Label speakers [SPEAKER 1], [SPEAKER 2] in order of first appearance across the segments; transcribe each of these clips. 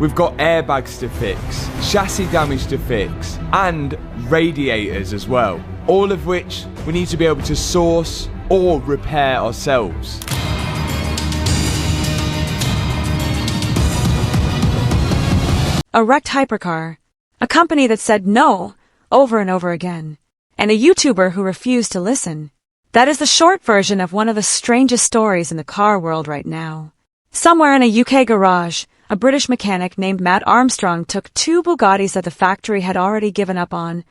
[SPEAKER 1] We've got airbags to fix, chassis damage to fix, and radiators as well. All of which we need to be able to source or repair ourselves.
[SPEAKER 2] A wrecked hypercar, a company that said no over and over again, and a YouTuber who refused to listen. That is the short version of one of the strangest stories in the car world right now. Somewhere in a UK garage, a British mechanic named Mat Armstrong took two Bugattis that the factory had already given up on,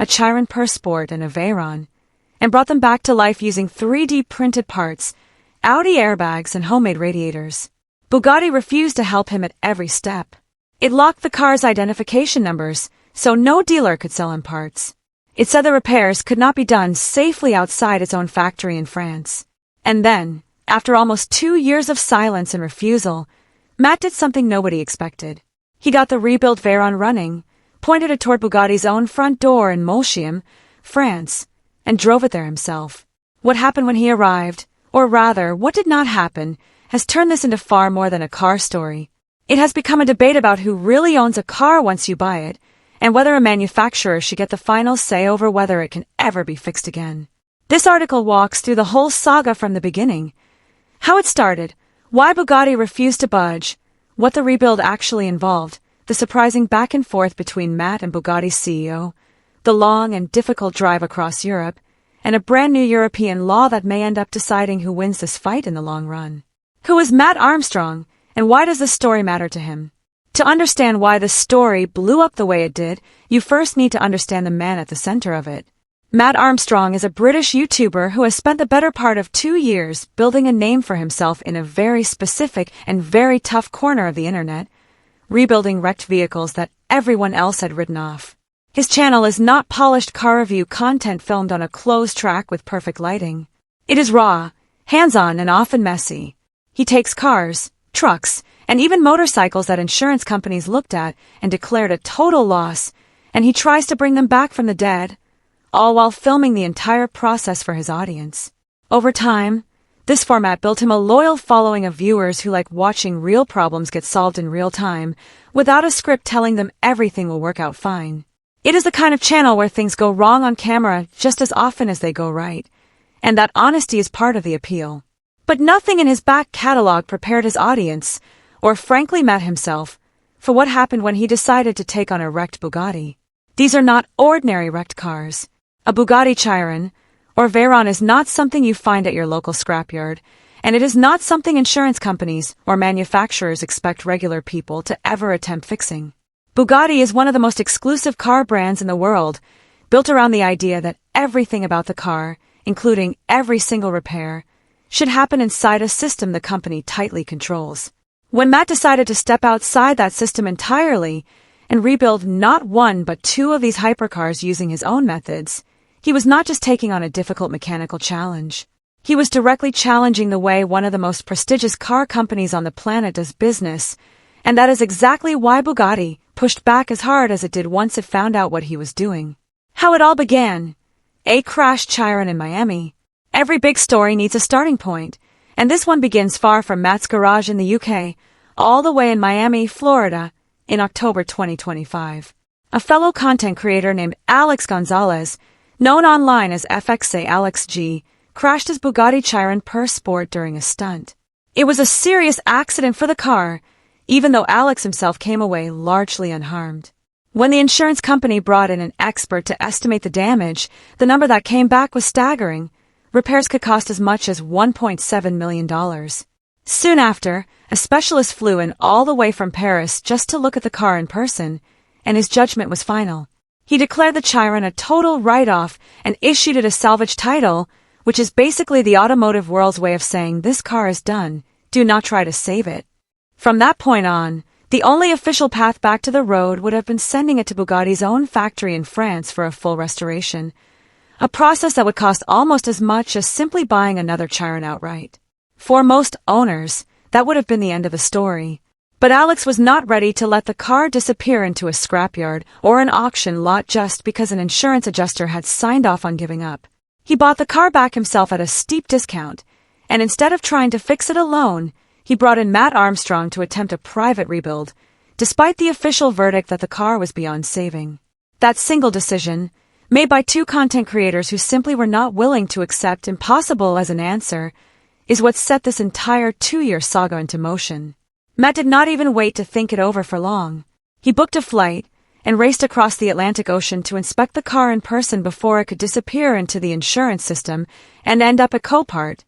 [SPEAKER 2] a Chiron Sport and a Veyron, and brought them back to life using 3D printed parts, Audi airbags, and homemade radiators. Bugatti refused to help him at every step. It locked the car's identification numbers, so no dealer could sell him parts. It said the repairs could not be done safely outside its own factory in France. And then, after almost 2 years of silence and refusal, Mat did something nobody expected. He got the rebuilt Veyron running, pointed it toward Bugatti's own front door in Molsheim, France, and drove it there himself. What happened when he arrived, or rather, what did not happen, has turned this into far more than a car story. It has become a debate about who really owns a car once you buy it, and whether a manufacturer should get the final say over whether it can ever be fixed again. This article walks through the whole saga from the beginning. How it started, why Bugatti refused to budge, what the rebuild actually involved, the surprising back and forth between Mat and Bugatti's CEO, the long and difficult drive across Europe, and a brand new European law that may end up deciding who wins this fight in the long run. Who is Mat Armstrong, and why does this story matter to him? To understand why the story blew up the way it did, you first need to understand the man at the center of it. Mat Armstrong is a British YouTuber who has spent the better part of 2 years building a name for himself in a very specific and very tough corner of the internet, rebuilding wrecked vehicles that everyone else had written off. His channel is not polished car review content filmed on a closed track with perfect lighting. It is raw, hands-on, and often messy. He takes cars, trucks, and even motorcycles that insurance companies looked at and declared a total loss, and he tries to bring them back from the dead, all while filming the entire process for his audience. Over time, this format built him a loyal following of viewers who like watching real problems get solved in real time, without a script telling them everything will work out fine. It is the kind of channel where things go wrong on camera just as often as they go right, and that honesty is part of the appeal. But nothing in his back catalog prepared his audience, or frankly Mat himself, for what happened when he decided to take on a wrecked Bugatti. These are not ordinary wrecked cars. A Bugatti Chiron, or Veyron, is not something you find at your local scrapyard, and it is not something insurance companies or manufacturers expect regular people to ever attempt fixing. Bugatti is one of the most exclusive car brands in the world, built around the idea that everything about the car, including every single repair, should happen inside a system the company tightly controls. When Mat decided to step outside that system entirely and rebuild not one but two of these hypercars using his own methods, he was not just taking on a difficult mechanical challenge. He was directly challenging the way one of the most prestigious car companies on the planet does business, and that is exactly why Bugatti pushed back as hard as it did once it found out what he was doing. How it all began. A crashed Chiron in Miami. Every big story needs a starting point, and this one begins far from Mat's garage in the UK, all the way in Miami, Florida, in October 2025. A fellow content creator named Alex Gonzalez, known online as FXA Alex G, crashed his Bugatti Chiron Sport during a stunt. It was a serious accident for the car, even though Alex himself came away largely unharmed. When the insurance company brought in an expert to estimate the damage, the number that came back was staggering. Repairs could cost as much as $1.7 million. Soon after, a specialist flew in all the way from Paris just to look at the car in person, and his judgment was final. He declared the Chiron a total write-off and issued it a salvage title, which is basically the automotive world's way of saying this car is done, do not try to save it. From that point on, the only official path back to the road would have been sending it to Bugatti's own factory in France for a full restoration, a process that would cost almost as much as simply buying another Chiron outright. For most owners, that would have been the end of the story. But Alex was not ready to let the car disappear into a scrapyard or an auction lot just because an insurance adjuster had signed off on giving up. He bought the car back himself at a steep discount, and instead of trying to fix it alone, he brought in Mat Armstrong to attempt a private rebuild, despite the official verdict that the car was beyond saving. That single decision, made by two content creators who simply were not willing to accept impossible as an answer, is what set this entire 2-year saga into motion. Mat did not even wait to think it over for long. He booked a flight and raced across the Atlantic Ocean to inspect the car in person before it could disappear into the insurance system and end up at Copart,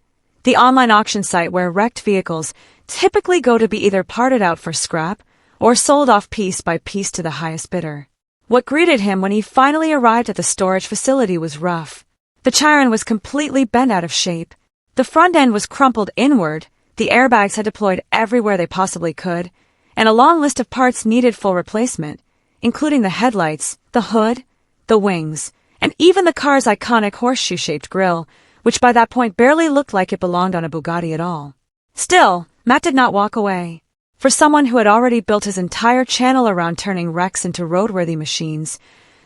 [SPEAKER 2] the online auction site where wrecked vehicles typically go to be either parted out for scrap or sold off piece by piece to the highest bidder. What greeted him when he finally arrived at the storage facility was rough. The Chiron was completely bent out of shape. The front end was crumpled inward, the airbags had deployed everywhere they possibly could, and a long list of parts needed full replacement, including the headlights, the hood, the wings, and even the car's iconic horseshoe-shaped grille, which by that point barely looked like it belonged on a Bugatti at all. Still, Mat did not walk away. For someone who had already built his entire channel around turning wrecks into roadworthy machines,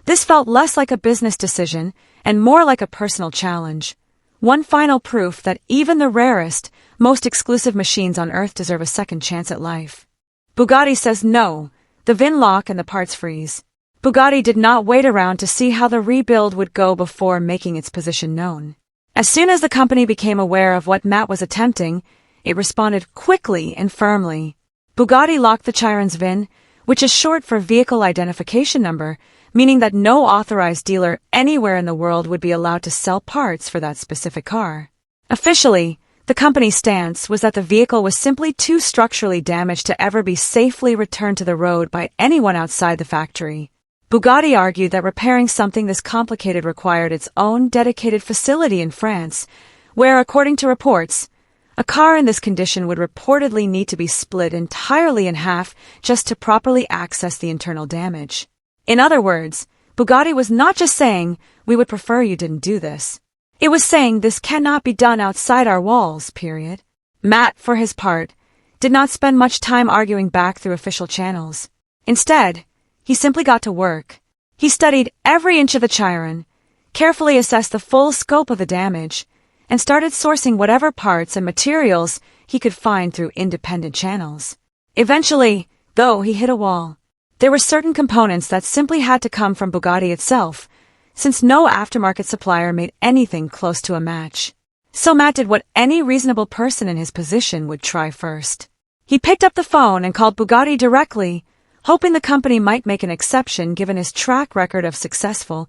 [SPEAKER 2] this felt less like a business decision and more like a personal challenge. One final proof that even the rarest, most exclusive machines on Earth deserve a second chance at life. Bugatti says no, the VIN lock and the parts freeze. Bugatti did not wait around to see how the rebuild would go before making its position known. As soon as the company became aware of what Mat was attempting, it responded quickly and firmly. Bugatti locked the Chiron's VIN, which is short for Vehicle Identification Number, meaning that no authorized dealer anywhere in the world would be allowed to sell parts for that specific car. Officially, the company's stance was that the vehicle was simply too structurally damaged to ever be safely returned to the road by anyone outside the factory. Bugatti argued that repairing something this complicated required its own dedicated facility in France, where, according to reports, a car in this condition would reportedly need to be split entirely in half just to properly access the internal damage. In other words, Bugatti was not just saying, "We would prefer you didn't do this." It was saying this cannot be done outside our walls, period. Mat, for his part, did not spend much time arguing back through official channels. Instead, he simply got to work. He studied every inch of the Chiron, carefully assessed the full scope of the damage, and started sourcing whatever parts and materials he could find through independent channels. Eventually, though, he hit a wall. There were certain components that simply had to come from Bugatti itself, since no aftermarket supplier made anything close to a match. So Mat did what any reasonable person in his position would try first. He picked up the phone and called Bugatti directly, hoping the company might make an exception given his track record of successful,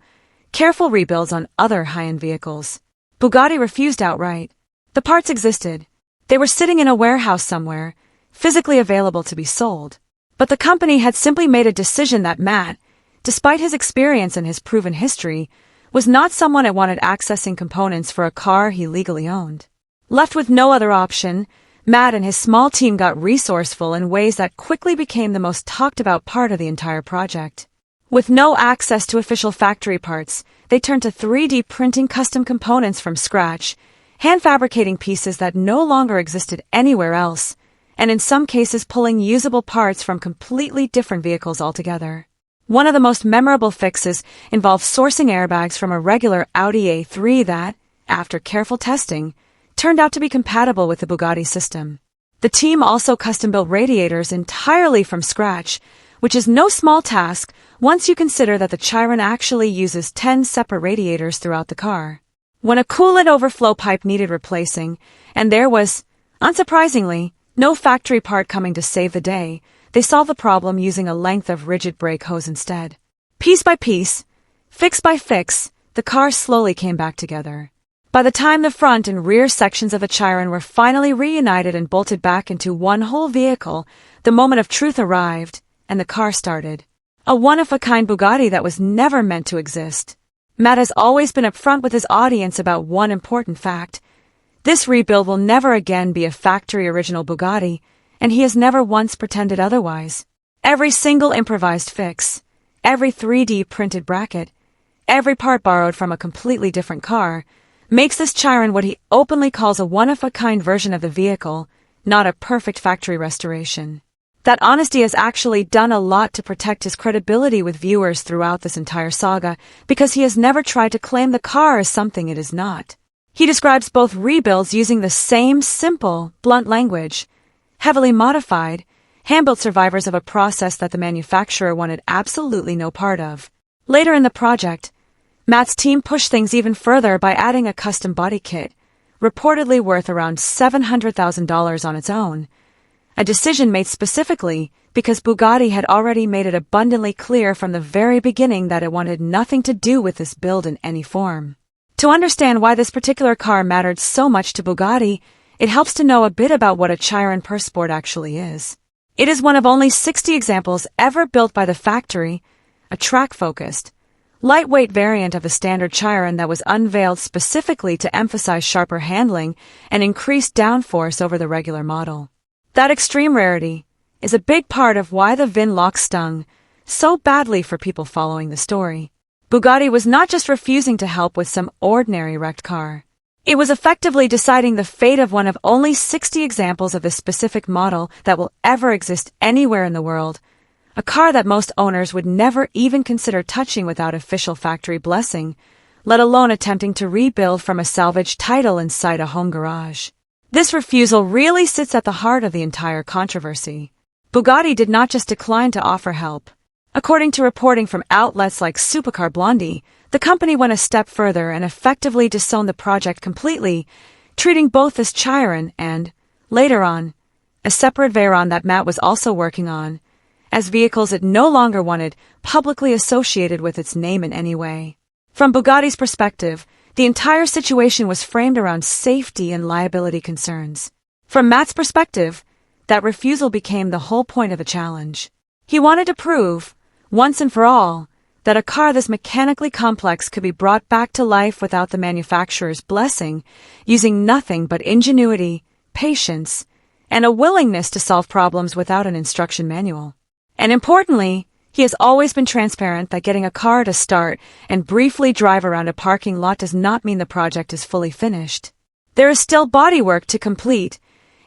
[SPEAKER 2] careful rebuilds on other high-end vehicles. Bugatti refused outright. The parts existed. They were sitting in a warehouse somewhere, physically available to be sold. But the company had simply made a decision that Mat, despite his experience and his proven history, was not someone it wanted accessing components for a car he legally owned. Left with no other option, Mat and his small team got resourceful in ways that quickly became the most talked about part of the entire project. With no access to official factory parts, they turned to 3D printing custom components from scratch, hand-fabricating pieces that no longer existed anywhere else, and in some cases pulling usable parts from completely different vehicles altogether. One of the most memorable fixes involved sourcing airbags from a regular Audi A3 that, after careful testing, turned out to be compatible with the Bugatti system. The team also custom-built radiators entirely from scratch, which is no small task once you consider that the Chiron actually uses 10 separate radiators throughout the car. When a coolant overflow pipe needed replacing, and there was, unsurprisingly, no factory part coming to save the day, they solved the problem using a length of rigid brake hose instead. Piece by piece, fix by fix, the car slowly came back together. By the time the front and rear sections of the Chiron were finally reunited and bolted back into one whole vehicle, the moment of truth arrived, and the car started. A one-of-a-kind Bugatti that was never meant to exist. Mat has always been upfront with his audience about one important fact. This rebuild will never again be a factory-original Bugatti, and he has never once pretended otherwise. Every single improvised fix, every 3D printed bracket, every part borrowed from a completely different car, makes this Chiron what he openly calls a one-of-a-kind version of the vehicle, not a perfect factory restoration. That honesty has actually done a lot to protect his credibility with viewers throughout this entire saga, because he has never tried to claim the car as something it is not. He describes both rebuilds using the same simple, blunt language, heavily modified, hand-built survivors of a process that the manufacturer wanted absolutely no part of. Later in the project, Mat's team pushed things even further by adding a custom body kit, reportedly worth around $700,000 on its own, a decision made specifically because Bugatti had already made it abundantly clear from the very beginning that it wanted nothing to do with this build in any form. To understand why this particular car mattered so much to Bugatti, it helps to know a bit about what a Chiron Persport actually is. It is one of only 60 examples ever built by the factory, a track-focused, lightweight variant of the standard Chiron that was unveiled specifically to emphasize sharper handling and increased downforce over the regular model. That extreme rarity is a big part of why the VIN lock stung so badly for people following the story. Bugatti was not just refusing to help with some ordinary wrecked car. It was effectively deciding the fate of one of only 60 examples of this specific model that will ever exist anywhere in the world, a car that most owners would never even consider touching without official factory blessing, let alone attempting to rebuild from a salvage title inside a home garage. This refusal really sits at the heart of the entire controversy. Bugatti did not just decline to offer help. According to reporting from outlets like Supercar Blondie, the company went a step further and effectively disowned the project completely, treating both as Chiron and, later on, a separate Veyron that Mat was also working on, as vehicles it no longer wanted publicly associated with its name in any way. From Bugatti's perspective, the entire situation was framed around safety and liability concerns. From Mat's perspective, that refusal became the whole point of the challenge. He wanted to prove, once and for all, that a car this mechanically complex could be brought back to life without the manufacturer's blessing, using nothing but ingenuity, patience, and a willingness to solve problems without an instruction manual. And importantly, he has always been transparent that getting a car to start and briefly drive around a parking lot does not mean the project is fully finished. There is still bodywork to complete,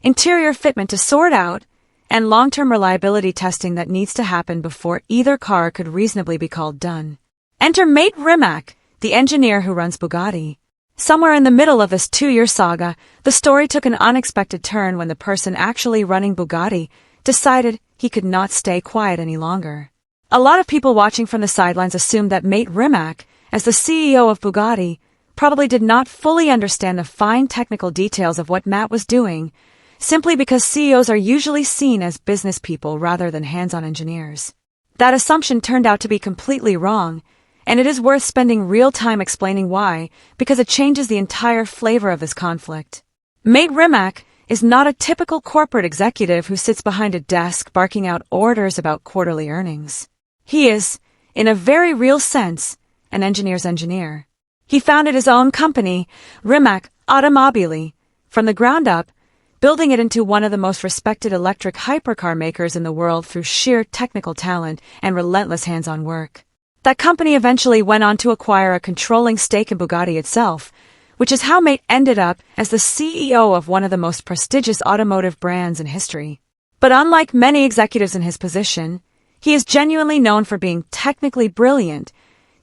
[SPEAKER 2] interior fitment to sort out, and long-term reliability testing that needs to happen before either car could reasonably be called done. Enter Mat Armstrong, the engineer who runs Bugatti. Somewhere in the middle of this 2-year saga, the story took an unexpected turn when the person actually running Bugatti decided he could not stay quiet any longer. A lot of people watching from the sidelines assumed that Mat Armstrong, as the CEO of Bugatti, probably did not fully understand the fine technical details of what Mat was doing, simply because CEOs are usually seen as business people rather than hands-on engineers. That assumption turned out to be completely wrong, and it is worth spending real time explaining why, because it changes the entire flavor of this conflict. Mat Armstrong is not a typical corporate executive who sits behind a desk barking out orders about quarterly earnings. He is, in a very real sense, an engineer's engineer. He founded his own company, Rimac Automobili, from the ground up, building it into one of the most respected electric hypercar makers in the world through sheer technical talent and relentless hands-on work. That company eventually went on to acquire a controlling stake in Bugatti itself, which is how Mat ended up as the CEO of one of the most prestigious automotive brands in history. But unlike many executives in his position, he is genuinely known for being technically brilliant,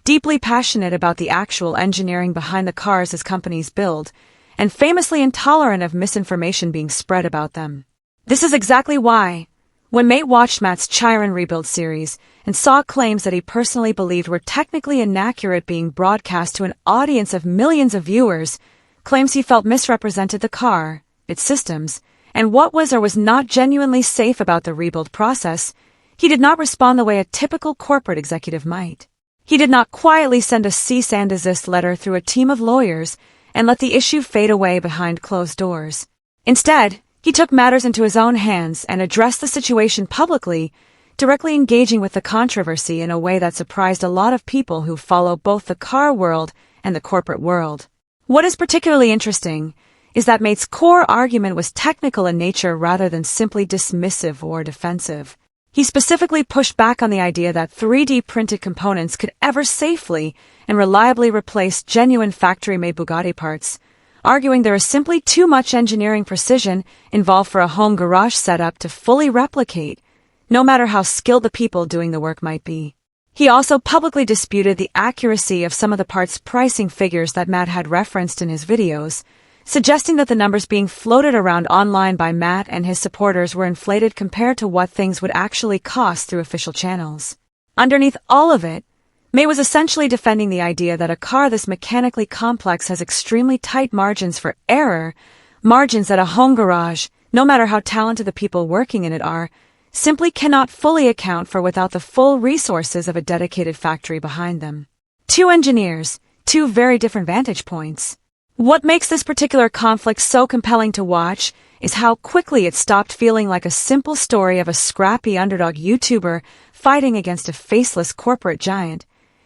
[SPEAKER 2] deeply passionate about the actual engineering behind the cars his companies build, and famously intolerant of misinformation being spread about them. This is exactly why, when Mat watched Mat's Chiron rebuild series and saw claims that he personally believed were technically inaccurate being broadcast to an audience of millions of viewers, claims he felt misrepresented the car, its systems, and what was or was not genuinely safe about the rebuild process, he did not respond the way a typical corporate executive might. He did not quietly send a cease and desist letter through a team of lawyers and let the issue fade away behind closed doors. Instead, he took matters into his own hands and addressed the situation publicly, directly engaging with the controversy in a way that surprised a lot of people who follow both the car world and the corporate world. What is particularly interesting is that Mat's core argument was technical in nature rather than simply dismissive or defensive. He specifically pushed back on the idea that 3D printed components could ever safely and reliably replace genuine factory-made Bugatti parts, arguing there is simply too much engineering precision involved for a home garage setup to fully replicate, no matter how skilled the people doing the work might be. He also publicly disputed the accuracy of some of the parts' pricing figures that Mat had referenced in his videos, suggesting that the numbers being floated around online by Mat and his supporters were inflated compared to what things would actually cost through official channels. Underneath all of it, May was essentially defending the idea that a car this mechanically complex has extremely tight margins for error, margins that a home garage, no matter how talented the people working in it are, simply cannot fully account for without the full resources of a dedicated factory behind them. Two engineers, two very different vantage points. What makes this particular conflict so compelling to watch is how quickly it stopped feeling like a simple story of a scrappy underdog YouTuber fighting against a faceless corporate giant,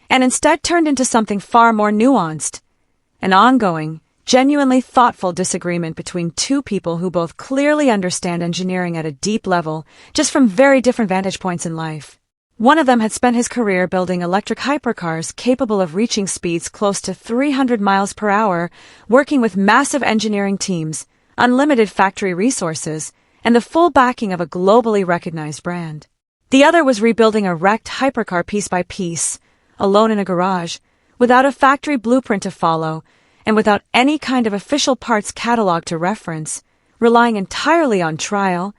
[SPEAKER 2] and instead turned into something far more nuanced, an ongoing, genuinely thoughtful disagreement between two people who both clearly understand engineering at a deep level, just from very different vantage points in life. One of them had spent his career building electric hypercars capable of reaching speeds close to 300 miles per hour, working with massive engineering teams, unlimited factory resources, and the full backing of a globally recognized brand. The other was rebuilding a wrecked hypercar piece by piece, alone in a garage, without a factory blueprint to follow, and without any kind of official parts catalog to reference, relying entirely on trial,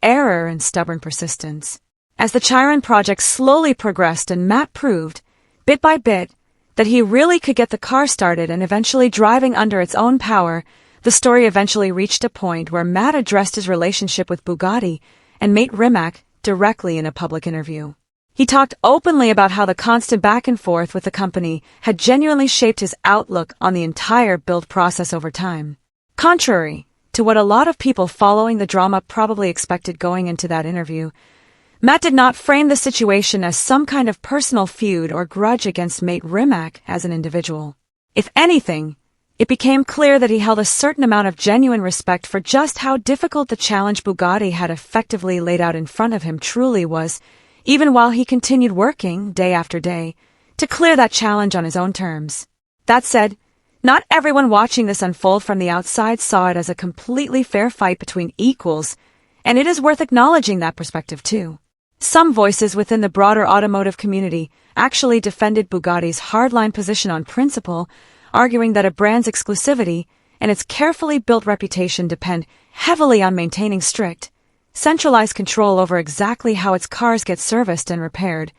[SPEAKER 2] error, and stubborn persistence. As the Chiron project slowly progressed and Mat proved, bit by bit, that he really could get the car started and eventually driving under its own power, the story eventually reached a point where Mat addressed his relationship with Bugatti and Mat Armstrong directly in a public interview. He talked openly about how the constant back and forth with the company had genuinely shaped his outlook on the entire build process over time. Contrary to what a lot of people following the drama probably expected going into that interview, Mat did not frame the situation as some kind of personal feud or grudge against Mat Armstrong as an individual. If anything, it became clear that he held a certain amount of genuine respect for just how difficult the challenge Bugatti had effectively laid out in front of him truly was, even while he continued working, day after day, to clear that challenge on his own terms. That said, not everyone watching this unfold from the outside saw it as a completely fair fight between equals, and it is worth acknowledging that perspective too. Some voices within the broader automotive community actually defended Bugatti's hardline position on principle, arguing that a brand's exclusivity and its carefully built reputation depend heavily on maintaining strict, centralized control over exactly how its cars get serviced and repaired,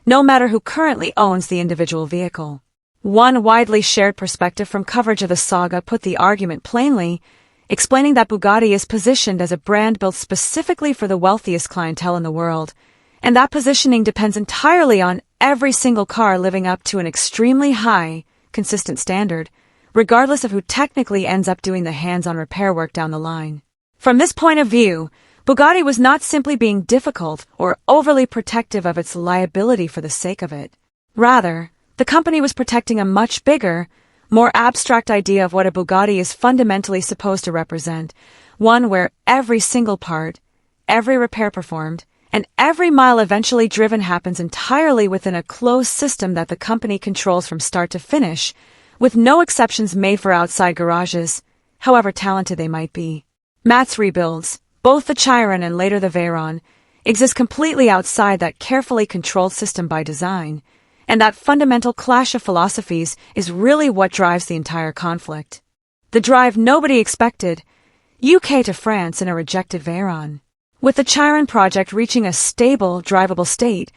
[SPEAKER 2] no matter who currently owns the individual vehicle. One widely shared perspective from coverage of the saga put the argument plainly, explaining that Bugatti is positioned as a brand built specifically for the wealthiest clientele in the world, and that positioning depends entirely on every single car living up to an extremely high, consistent standard, regardless of who technically ends up doing the hands-on repair work down the line. From this point of view, Bugatti was not simply being difficult or overly protective of its liability for the sake of it. Rather, the company was protecting a much bigger, more abstract idea of what a Bugatti is fundamentally supposed to represent, one where every single part, every repair performed, and every mile eventually driven happens entirely within a closed system that the company controls from start to finish, with no exceptions made for outside garages, however talented they might be. Mat's rebuilds, both the Chiron and later the Veyron, exist completely outside that carefully controlled system by design, and that fundamental clash of philosophies is really what drives the entire conflict. The drive nobody expected, UK to France in a rejected Veyron. With the Chiron project reaching a stable, drivable state,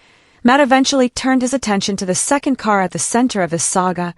[SPEAKER 2] Mat eventually turned his attention to the second car at the center of this saga,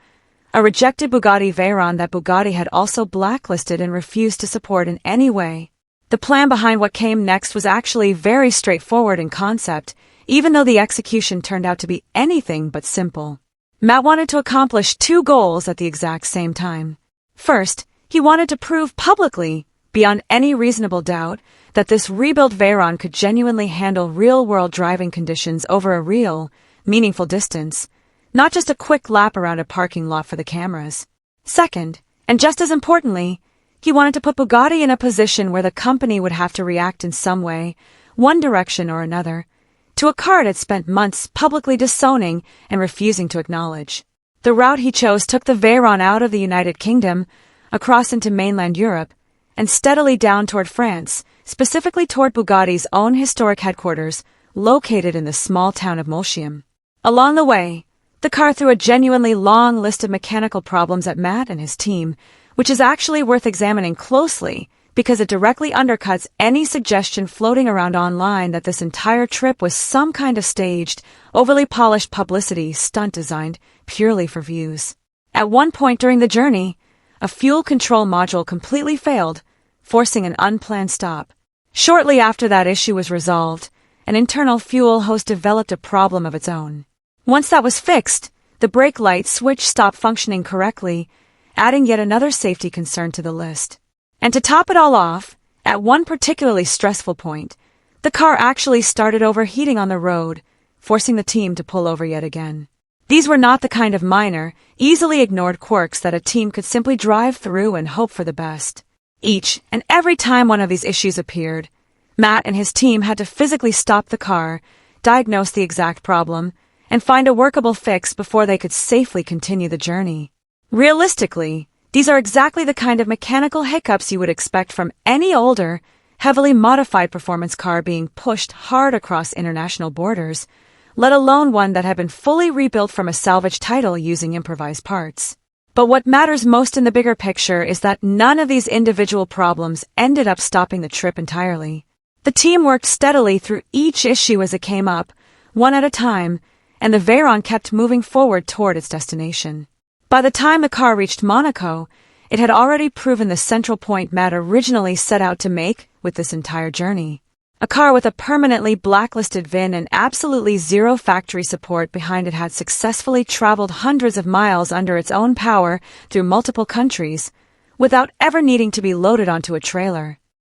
[SPEAKER 2] a rejected Bugatti Veyron that Bugatti had also blacklisted and refused to support in any way. The plan behind what came next was actually very straightforward in concept, even though the execution turned out to be anything but simple. Mat wanted to accomplish two goals at the exact same time. First, he wanted to prove publicly, beyond any reasonable doubt, that this rebuilt Veyron could genuinely handle real-world driving conditions over a real, meaningful distance, not just a quick lap around a parking lot for the cameras. Second, and just as importantly, he wanted to put Bugatti in a position where the company would have to react in some way, one direction or another, to a car it had spent months publicly disowning and refusing to acknowledge. The route he chose took the Veyron out of the United Kingdom, across into mainland Europe, and steadily down toward France, specifically toward Bugatti's own historic headquarters, located in the small town of Molsheim. Along the way, the car threw a genuinely long list of mechanical problems at Mat and his team, which is actually worth examining closely because it directly undercuts any suggestion floating around online that this entire trip was some kind of staged, overly polished publicity stunt designed purely for views. At one point during the journey, a fuel control module completely failed, forcing an unplanned stop. Shortly after that issue was resolved, an internal fuel hose developed a problem of its own. Once that was fixed, the brake light switch stopped functioning correctly, adding yet another safety concern to the list. And to top it all off, at one particularly stressful point, the car actually started overheating on the road, forcing the team to pull over yet again. These were not the kind of minor, easily ignored quirks that a team could simply drive through and hope for the best. Each and every time one of these issues appeared, Matt and his team had to physically stop the car, diagnose the exact problem, and find a workable fix before they could safely continue the journey. Realistically, these are exactly the kind of mechanical hiccups you would expect from any older, heavily modified performance car being pushed hard across international borders, let alone one that had been fully rebuilt from a salvage title using improvised parts. But what matters most in the bigger picture is that none of these individual problems ended up stopping the trip entirely. The team worked steadily through each issue as it came up, one at a time, and the Veyron kept moving forward toward its destination. By the time the car reached Monaco, it had already proven the central point Matt originally set out to make with this entire journey. A car with a permanently blacklisted VIN and absolutely zero factory support behind it had successfully traveled hundreds of miles under its own power through multiple countries, without ever needing to be loaded onto a trailer.